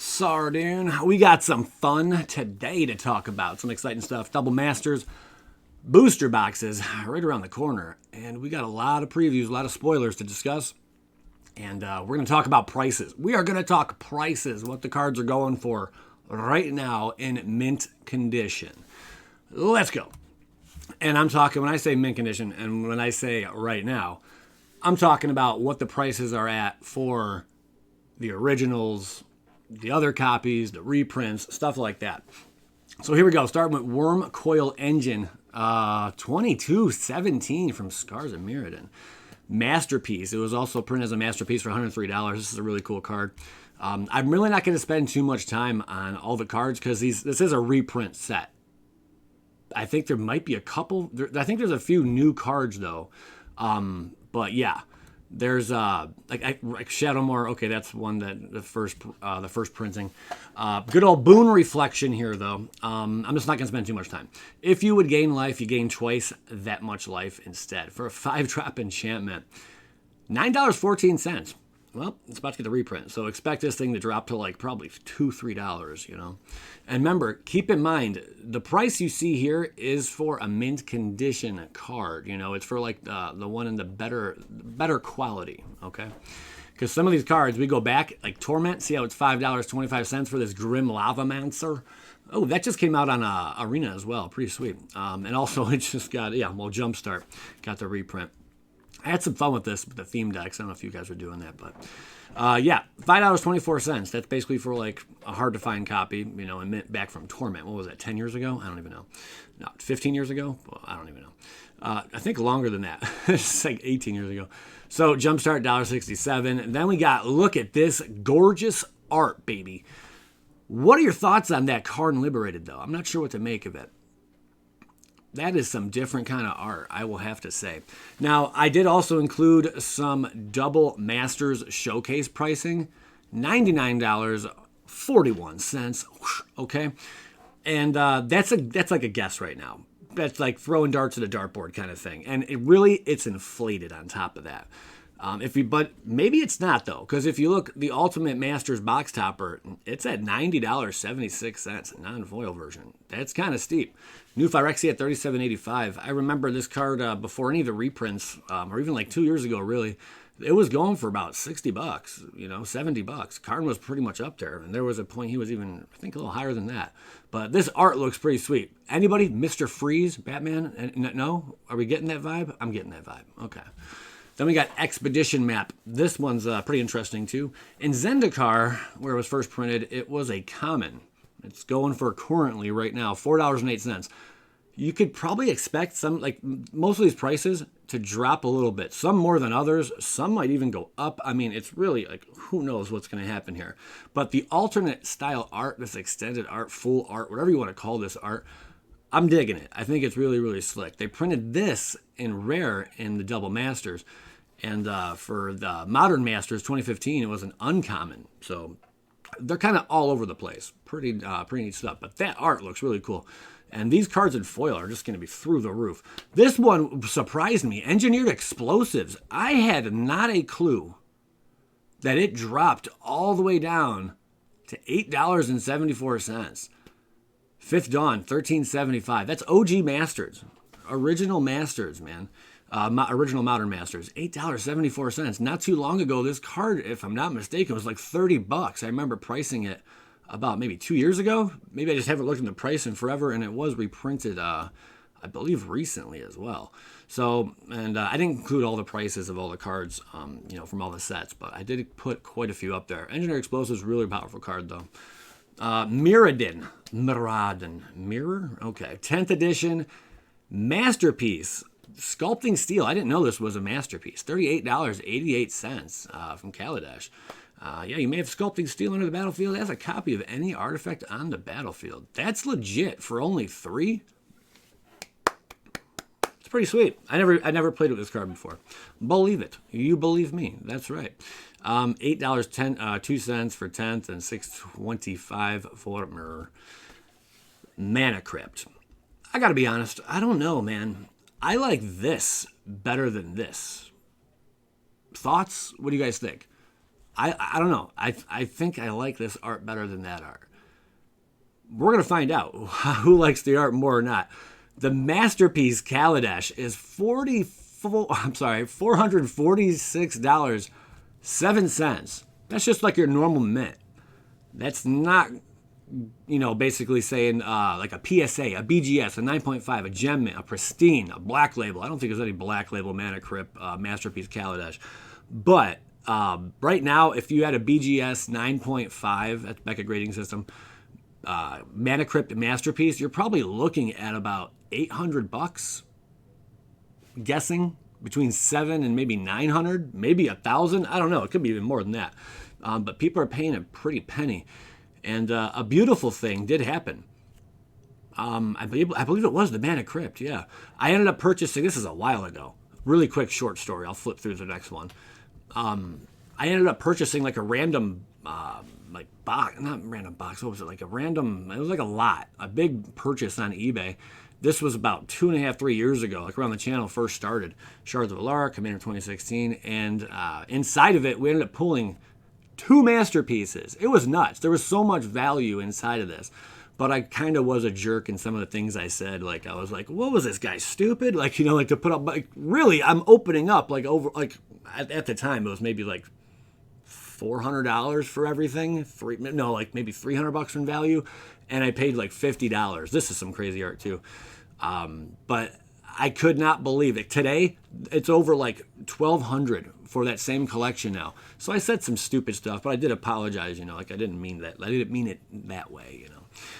Sardine. We got some fun today to talk about. Some exciting stuff. Double Masters, booster boxes right around the corner. And we got a lot of previews, a lot of spoilers to discuss. And we're going to talk about prices. We are going to talk prices, what the cards are going for right now in mint condition. Let's go. And I'm talking, when I say mint condition and when I say right now, I'm talking about what the prices are at for the originals, the other copies, the reprints, stuff like that. So here we go. Starting with Worm Coil Engine, 2217 from Scars of Mirrodin. Masterpiece. It was also printed as a masterpiece for $103. This is a really cool card. I'm really not going to spend too much time on all the cards because this is a reprint set. I think there might be a couple. I think there's a few new cards though. But yeah, there's like Shadowmoor. Okay, that's one that the first printing. Good old Boon Reflection here though. I'm just not gonna spend too much time. If you would gain life, you gain twice that much life instead for a 5-drop enchantment. $9.14. Well, it's about to get the reprint, so expect this thing to drop to like probably $2-3, you know. And remember, keep in mind, the price you see here is for a mint condition card. You know, it's for like the one in the better quality, okay? Because some of these cards, we go back, like Torment, see how it's $5.25 for this Grim Lavamancer? Oh, that just came out on Arena as well, pretty sweet. And also it just got, Jumpstart got the reprint. I had some fun with this, with the theme decks. I don't know if you guys are doing that, but $5.24. That's basically for like a hard to find copy, you know, and mint back from Torment. What was that, 10 years ago? I don't even know. No, 15 years ago? Well, I don't even know. I think longer than that. It's like 18 years ago. So Jumpstart, $1.67. And then we got, look at this gorgeous art, baby. What are your thoughts on that card in Liberated, though? I'm not sure what to make of it. That is some different kind of art, I will have to say. Now, I did also include some Double Masters showcase pricing. $99.41. Okay? And that's like a guess right now. That's like throwing darts at a dartboard kind of thing. And it's inflated on top of that. But maybe it's not though, because if you look, the Ultimate Masters box topper, it's at $90.76, non-foil version. That's kind of steep. New Phyrexia at $37.85. I remember this card before any of the reprints, or even like 2 years ago, really. It was going for about $60, you know, $70. Card was pretty much up there, and there was a point he was even, I think, a little higher than that. But this art looks pretty sweet. Anybody, Mr. Freeze, Batman? No? Are we getting that vibe? I'm getting that vibe. Okay. Then we got Expedition Map. This one's pretty interesting too. In Zendikar, where it was first printed, it was a common. It's going for currently right now $4.08. You could probably expect some, like most of these prices, to drop a little bit. Some more than others. Some might even go up. I mean, it's really like, who knows what's going to happen here. But the alternate style art, this extended art, full art, whatever you want to call this art, I'm digging it. I think it's really, really slick. They printed this in rare in the Double Masters. And for the Modern Masters 2015, it was an uncommon. So they're kind of all over the place. Pretty neat stuff. But that art looks really cool. And these cards in foil are just going to be through the roof. This one surprised me. Engineered Explosives. I had not a clue that it dropped all the way down to $8.74. Fifth Dawn, $13.75. That's OG Masters. Original Masters, man. Original Modern Masters, $8.74. Not too long ago, this card, if I'm not mistaken, was like $30. I remember pricing it about maybe 2 years ago. Maybe I just haven't looked at the price in forever, and it was reprinted, I believe, recently as well. So, and I didn't include all the prices of all the cards, you know, from all the sets, but I did put quite a few up there. Engineer Explosives, really powerful card, though. Mirrodin. Mirror? Okay. 10th edition. Masterpiece. Sculpting Steel. I didn't know this was a masterpiece. $38.88 from Kaladesh. You may have Sculpting Steel under the battlefield as a copy of any artifact on the battlefield. That's legit for only $3. It's pretty sweet. I never played with this card before. Believe it. You believe me. That's right. $8.02 for 10th and $6.25 for Mirror. Mana Crypt. I gotta be honest. I don't know, man. I like this better than this. Thoughts? What do you guys think? I don't know. I think I like this art better than that art. We're going to find out who likes the art more or not. The Masterpiece Kaladesh is $446.07. That's just like your normal mint. That's not, basically saying like a PSA, a BGS, a 9.5, a gem mint, a pristine, a black label. I don't think there's any black label Mana Crypt Masterpiece Kaladesh. But right now, if you had a BGS 9.5 at the Beckett grading system, Mana Crypt Masterpiece, you're probably looking at about $800, guessing between 7 and maybe 900, maybe 1,000. I don't know. It could be even more than that. But people are paying a pretty penny, and a beautiful thing did happen. I believe it was the Mana Crypt. Yeah, I ended up purchasing. This is a while ago. Really quick short story. I'll flip through the next one. I ended up purchasing like a random box, not random box. What was it? Like a random. It was like a lot, a big purchase on eBay. This was about 2.5, 3 years ago, like around the channel first started. Shards of Alara, Commander 2016, and inside of it, we ended up pulling 2 masterpieces. It was nuts. There was so much value inside of this. But I kind of was a jerk in some of the things I said. Like, I was like, what was this guy, stupid? Like, like to put up, like, really, I'm opening up, like, over, like, at the time, it was maybe like $400 for everything. Maybe $300 in value. And I paid like $50. This is some crazy art too. But I could not believe it. Today, it's over like $1,200 for that same collection now. So I said some stupid stuff, but I did apologize, like I didn't mean that. I didn't mean it that way,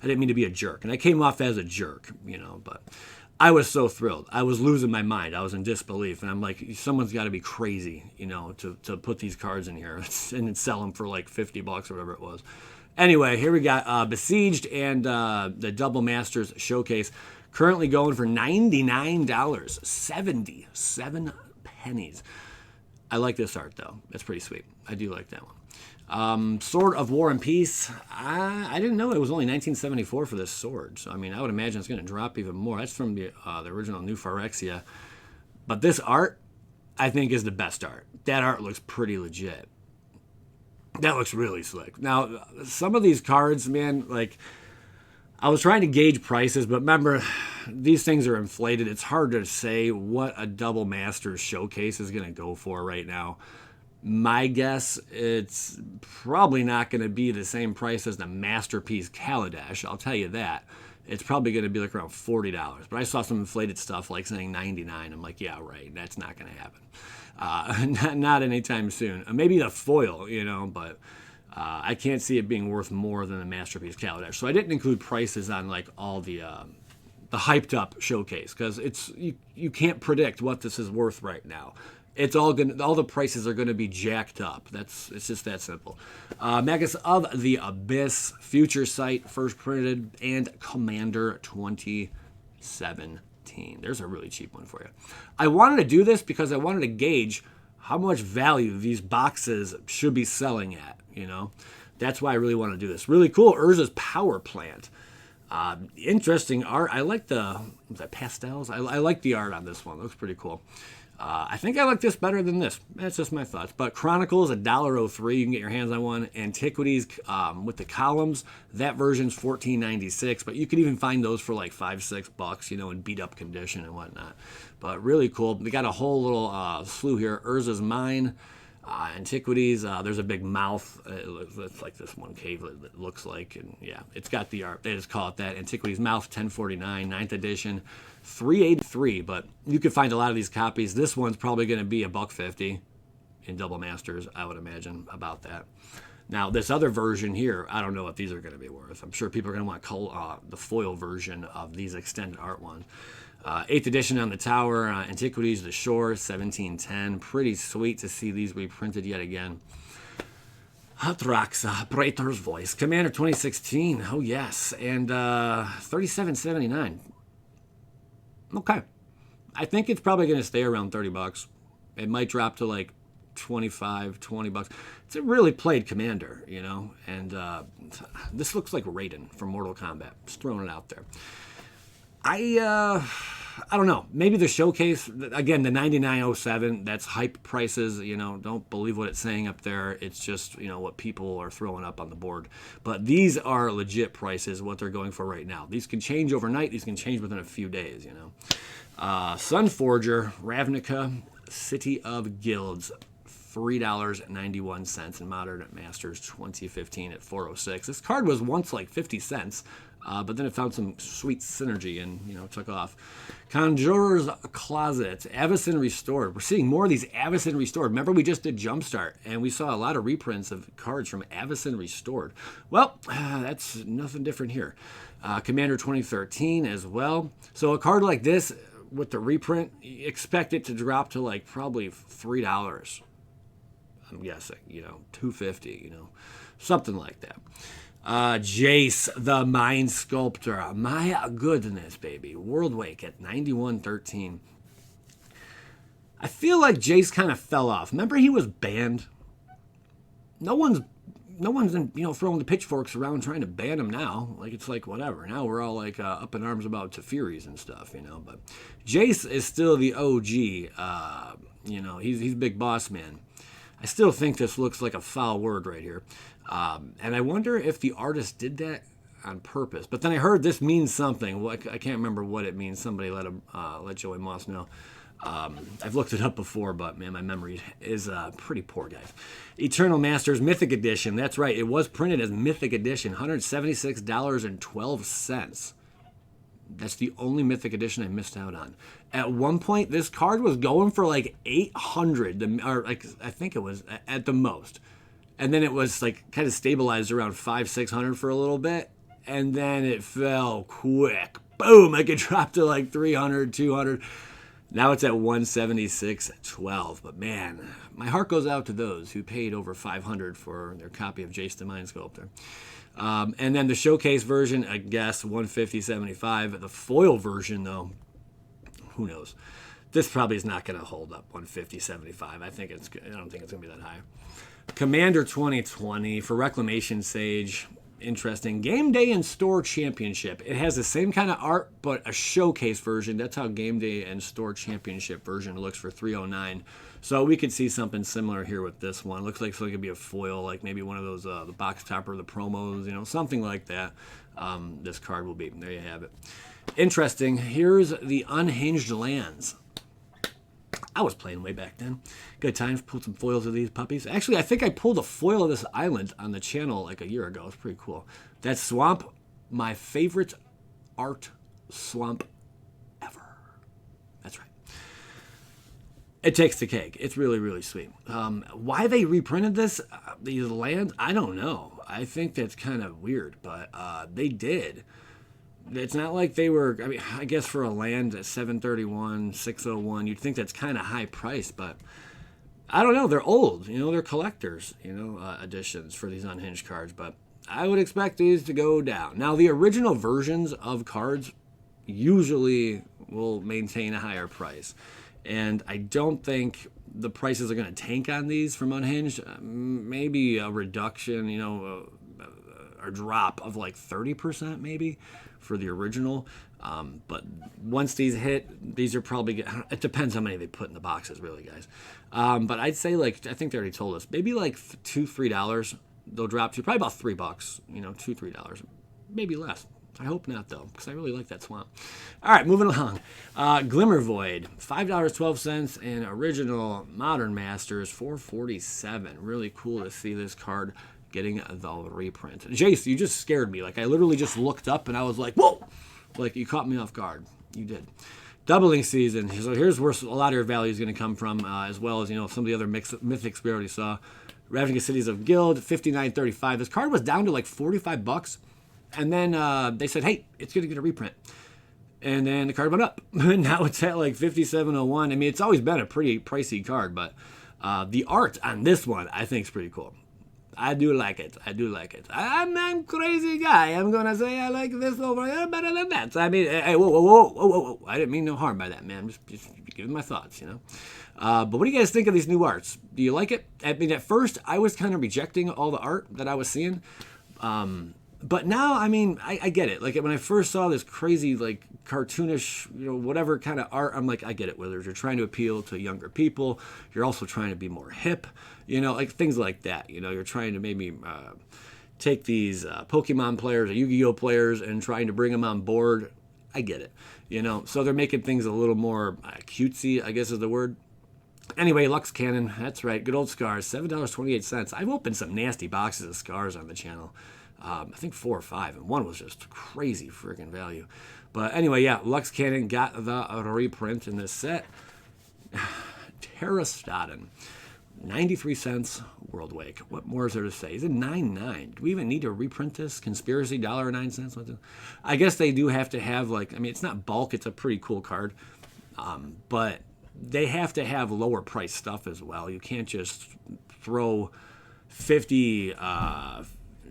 I didn't mean to be a jerk. And I came off as a jerk, but I was so thrilled. I was losing my mind. I was in disbelief. And I'm like, someone's got to be crazy, to put these cards in here and sell them for like $50 or whatever it was. Anyway, here we got Besieged and the Double Masters Showcase. Currently going for $99, 77 pennies. I like this art, though. That's pretty sweet. I do like that one. Sword of War and Peace. I didn't know it was only 1974 for this sword. So, I would imagine it's going to drop even more. That's from the original New Phyrexia. But this art, I think, is the best art. That art looks pretty legit. That looks really slick. Now, some of these cards, man, like, I was trying to gauge prices, but remember, these things are inflated. It's hard to say what a Double Masters Showcase is going to go for right now. My guess, it's probably not going to be the same price as the Masterpiece Kaladesh. I'll tell you that. It's probably going to be like around $40. But I saw some inflated stuff like saying $99. I'm like, yeah, right. That's not going to happen. Not anytime soon. Maybe the foil, but I can't see it being worth more than the Masterpiece Kaladesh. So I didn't include prices on like all the hyped up showcase because you can't predict what this is worth right now. It's all the prices are gonna be jacked up. It's just that simple. Magus of the Abyss, Future Sight, first printed, and Commander 2017. There's a really cheap one for you. I wanted to do this because I wanted to gauge how much value these boxes should be selling at. That's why I really want to do this. Really cool. Urza's Power Plant. Interesting art. I like the pastels. I like the art on this one. It looks pretty cool. I think I like this better than this. That's just my thoughts. But Chronicles, $1.03. You can get your hands on one. Antiquities with the columns, that version's $14.96. But you could even find those for like $5-6, in beat up condition and whatnot. But really cool. They got a whole little slew here. Urza's Mine, Antiquities. There's a big mouth. It's like this one cave it looks like. And yeah, it's got the art. They just call it that. Antiquities Mouth, 1049, 9th edition. $383, but you could find a lot of these copies. This one's probably going to be $150 in Double Masters, I would imagine, about that. Now, this other version here, I don't know what these are going to be worth. I'm sure people are going to want the foil version of these extended art ones. 8th edition on the tower, Antiquities, The Shore, 1710. Pretty sweet to see these reprinted yet again. Hatraxa, Praetor's Voice, Commander 2016. Oh, yes. And $37.79. Okay. I think it's probably going to stay around $30. It might drop to like $25-$20. It's a really played commander, and this looks like Raiden from Mortal Kombat. Just throwing it out there. I don't know. Maybe the showcase, again, the 99.07, that's hype prices. Don't believe what it's saying up there. It's just, what people are throwing up on the board. But these are legit prices, what they're going for right now. These can change overnight. These can change within a few days, Sunforger, Ravnica, City of Guilds, $3.91 in Modern Masters 2015 at 406. This card was once like 50 cents. But then it found some sweet synergy and, took off. Conjurer's Closet, Avacyn Restored. We're seeing more of these Avacyn Restored. Remember, we just did Jumpstart, and we saw a lot of reprints of cards from Avacyn Restored. Well, that's nothing different here. Commander 2013 as well. So a card like this, with the reprint, you expect it to drop to like probably $3. I'm guessing, $2.50, something like that. Jace, the Mind Sculptor. My goodness, baby. World Wake at 91.13. I feel like Jace kind of fell off. Remember he was banned? No one's throwing the pitchforks around trying to ban him now. Like, it's like, whatever. Now we're all like up in arms about Tefiris and stuff, But Jace is still the OG. He's big boss man. I still think this looks like a foul word right here. And I wonder if the artist did that on purpose. But then I heard this means something. I can't remember what it means. Somebody let Joey Moss know. I've looked it up before, but man, my memory is pretty poor, guys. Eternal Masters Mythic Edition. That's right. It was printed as Mythic Edition. $176.12. That's the only Mythic Edition I missed out on. At one point, this card was going for like 800, or like I think it was at the most. And then it was like kind of stabilized around 500-600 for a little bit. And then it fell quick. Boom! Like it dropped to like 300, 200. Now it's at 176.12. But man, my heart goes out to those who paid over $500 for their copy of Jace the Mind Sculptor. And then the showcase version, I guess, $150.75. The foil version, though, who knows? This probably is not going to hold up $150.75. I don't think it's going to be that high. Commander 2020 for Reclamation Sage. Interesting. Game Day and Store Championship. It has the same kind of art, but a showcase version. That's how Game Day and Store Championship version looks for $309. So we could see something similar here with this one. Looks like it could be a foil, like maybe one of those the box topper, the promos, something like that. This card will be. There you have it. Interesting. Here's the Unhinged Lands. I was playing way back then. Good times. Pulled some foils of these puppies. Actually, I think I pulled a foil of this island on the channel like a year ago. It's pretty cool. That swamp, my favorite art swamp ever. That's right. It takes the cake. It's really, really sweet. Why they reprinted this, these lands, I don't know. I think that's kind of weird, but they did. It's not like they were, I guess for a land at 731, 601, you'd think that's kind of high price, but I don't know. They're old, they're collectors, editions for these unhinged cards, but I would expect these to go down. Now, the original versions of cards usually will maintain a higher price, and I don't think the prices are going to tank on these from unhinged. Maybe a reduction, a drop of like 30% maybe for the original. But once these hit, these are probably, it depends how many they put in the boxes, really, guys. But I'd say, I think they already told us, maybe like $2-3 they'll drop to, probably about $3, $2-3, maybe less. I hope not, though, because I really like that swamp. All right, moving along. Glimmer Void, $5.12, and original Modern Masters, $4.47. Really cool to see this card getting the reprint. Jace, you just scared me. I literally just looked up and I was like, whoa! You caught me off guard. You did. Doubling season. So here's where a lot of your value is going to come from, as well as, some of the other mythics we already saw. Ravnica Cities of Guild, $59.35. This card was down to $45. And then they said, hey, it's going to get a reprint. And then the card went up. And now it's at $57.01. It's always been a pretty pricey card, but the art on this one I think is pretty cool. I do like it. I'm a crazy guy. I'm going to say I like this over here better than that. Hey, whoa. I didn't mean no harm by that, man. Just giving my thoughts, But what do you guys think of these new arts? Do you like it? At first, I was kind of rejecting all the art that I was seeing. But now, I mean, I get it. Like when I first saw this crazy, like cartoonish, whatever kind of art, I'm like, I get it. Whether you're trying to appeal to younger people, you're also trying to be more hip, like things like that. You're trying to maybe take these Pokemon players or Yu-Gi-Oh players and trying to bring them on board. I get it. So they're making things a little more cutesy, I guess is the word. Anyway, Lux Cannon, that's right. Good old Scars, $7.28. I've opened some nasty boxes of Scars on the channel. I think 4 or 5, and one was just crazy freaking value. But anyway, yeah, Lux Cannon got the reprint in this set. Terrastatin, 93 cents, World Wake. What more is there to say? Is it 9.9? Do we even need to reprint this? Conspiracy, $1.09? I guess they do have to have, it's not bulk, it's a pretty cool card. But they have to have lower price stuff as well. You can't just throw 50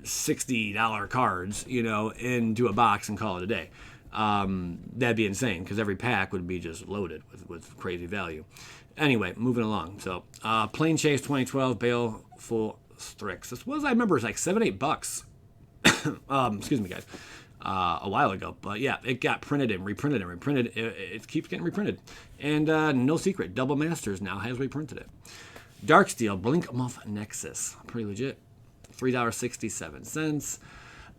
$60 cards, into a box and call it a day. That'd be insane because every pack would be just loaded with crazy value. Anyway, moving along. So, Plane Chase 2012 Baleful Strix. This was, I remember, it was like $7-8. Excuse me, guys. A while ago. But yeah, it got printed and reprinted and reprinted. It keeps getting reprinted. And no secret, Double Masters now has reprinted it. Darksteel Blink Muff Nexus. Pretty legit. $3.67.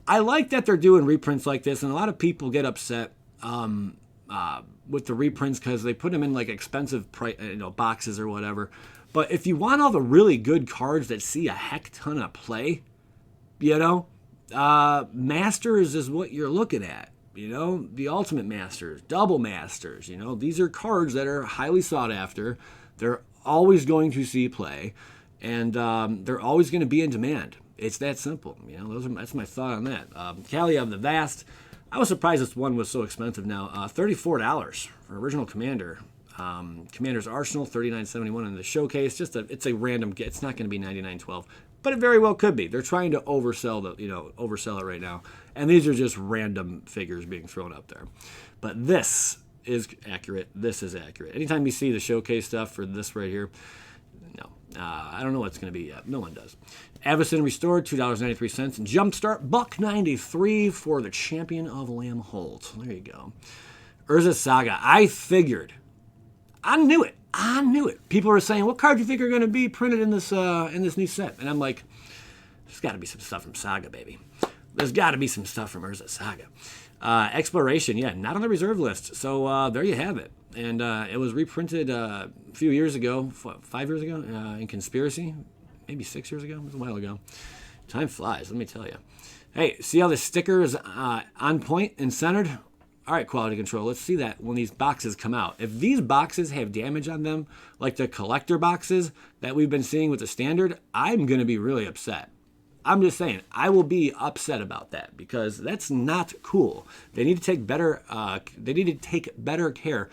I like that they're doing reprints like this, and a lot of people get upset with the reprints because they put them in like expensive boxes or whatever. But if you want all the really good cards that see a heck ton of play, Masters is what you're looking at. The Ultimate Masters, Double Masters. These are cards that are highly sought after. They're always going to see play, and they're always going to be in demand. It's that simple. That's my thought on that. Kali of the Vast. I was surprised this one was so expensive now. $34 for original Commander. Commander's Arsenal, $39.71 in the showcase. It's a random get. It's not going to be $99.12, but it very well could be. They're trying to oversell it right now, and these are just random figures being thrown up there. But this is accurate. This is accurate. Anytime you see the showcase stuff for this right here, no, I don't know what it's going to be yet. No one does. Avacyn Restored, $2.93. And Jumpstart, $1.93 for the Champion of Lamb Holt. There you go. Urza Saga. I knew it. People were saying, what card do you think are going to be printed in this new set? And I'm like, there's got to be some stuff from Saga, baby. There's got to be some stuff from Urza Saga. Exploration, yeah, not on the reserve list. So there you have it. And it was reprinted a few years ago, 5 years ago, in Conspiracy. Maybe 6 years ago. It was a while ago. Time flies, let me tell you. Hey, see how the sticker is on point and centered? All right, quality control. Let's see that when these boxes come out. If these boxes have damage on them, like the collector boxes that we've been seeing with the standard, I'm going to be really upset. I'm just saying, I will be upset about that because that's not cool. They need to take better. They need to take better care.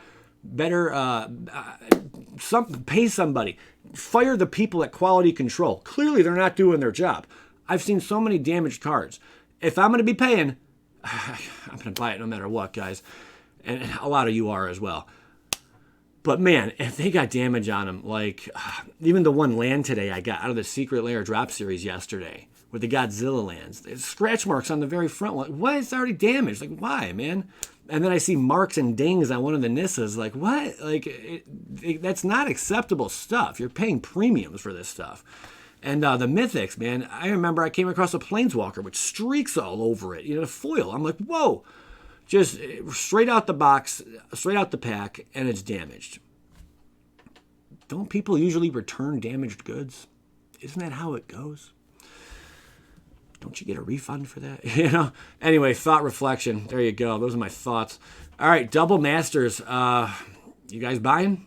Pay somebody. Fire the people at quality control. Clearly, they're not doing their job. I've seen so many damaged cards. If I'm going to be paying, I'm going to buy it no matter what, guys. And a lot of you are as well. But man, if they got damage on them, like even the one land today I got out of the Secret Lair drop series yesterday with the Godzilla lands, there's scratch marks on the very front one. What? It's already damaged. Like, why, man? And then I see marks and dings on one of the Nissas. Like, what? Like, that's not acceptable stuff. You're paying premiums for this stuff. And the Mythics, man, I remember I came across a Planeswalker with streaks all over it, the foil. I'm like, whoa. Just straight out the box, straight out the pack, and it's damaged. Don't people usually return damaged goods? Isn't that how it goes? Don't you get a refund for that? Anyway, thought reflection. There you go. Those are my thoughts. All right, Double Masters. You guys buying?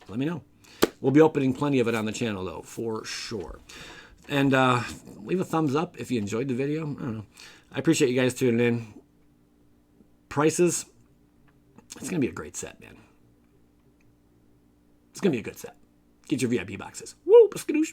Let me know. We'll be opening plenty of it on the channel, though, for sure. And leave a thumbs up if you enjoyed the video. I don't know. I appreciate you guys tuning in. Prices. It's going to be a great set, man. It's going to be a good set. Get your VIP boxes. Woo! Skadoosh.